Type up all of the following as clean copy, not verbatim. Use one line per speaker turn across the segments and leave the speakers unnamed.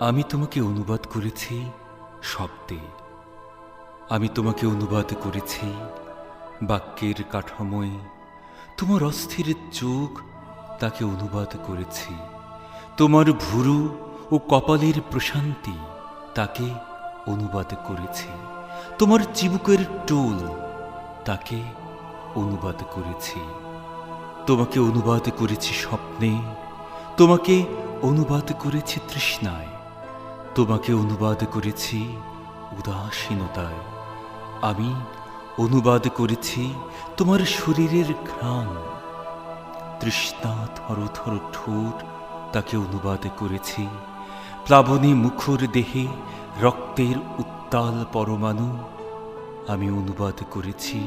আমি তোমাকে অনুবাদ করেছি শব্দে, আমি তোমাকে অনুবাদ করেছি বাক্যের কাঠামোয়। তোমার অস্থির চোখ, তাকে অনুবাদ করেছি। তোমার ভুরু ও কপালের প্রশান্তি, তাকে অনুবাদ করেছি। তোমার চিবুকের টোল, তাকে অনুবাদ করেছি। তোমাকে অনুবাদ করেছি স্বপ্নে, তোমাকে অনুবাদ করেছি তৃষ্ণায়, তোমাকে অনুবাদ করেছি উদাসীনতায়। আমি অনুবাদ করেছি তোমার শরীরের ঘ্রাণ, তৃষ্ণা থরথর ঠোঁট, তাকে অনুবাদ করেছি। প্লাবনী মুখর দেহে রক্তের উত্তাল পরমাণু, আমি অনুবাদ করেছি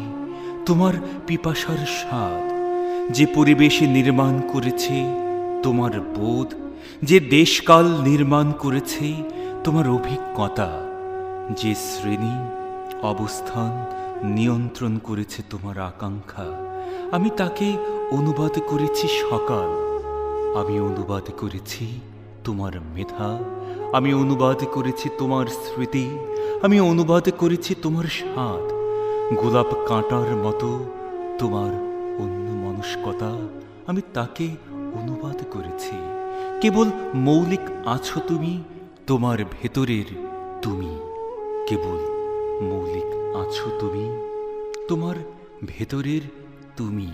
তোমার পিপাসার স্বাদ। যে পরিবেশে নির্মাণ করেছে তোমার বোধ, যে দেশকাল নির্মাণ করেছে তোমার অভিজ্ঞতা, যে শ্রেণী অবস্থান নিয়ন্ত্রণ করেছে তোমার আকাঙ্ক্ষা, আমি তাকে অনুবাদ করেছি সকাল। আমি অনুবাদ করেছি তোমার মেধা, আমি অনুবাদ করেছি তোমার স্মৃতি, আমি অনুবাদ করেছি তোমার স্বাদ। গোলাপ কাঁটার মতো তোমার অন্যমনস্কতা, আমি তাকে অনুবাদ করেছি। কেবল মৌলিক আছো তুমি, তোমার ভেতরের তুমি। কেবল মৌলিক আছো তুমি, তোমার ভেতরের তুমি।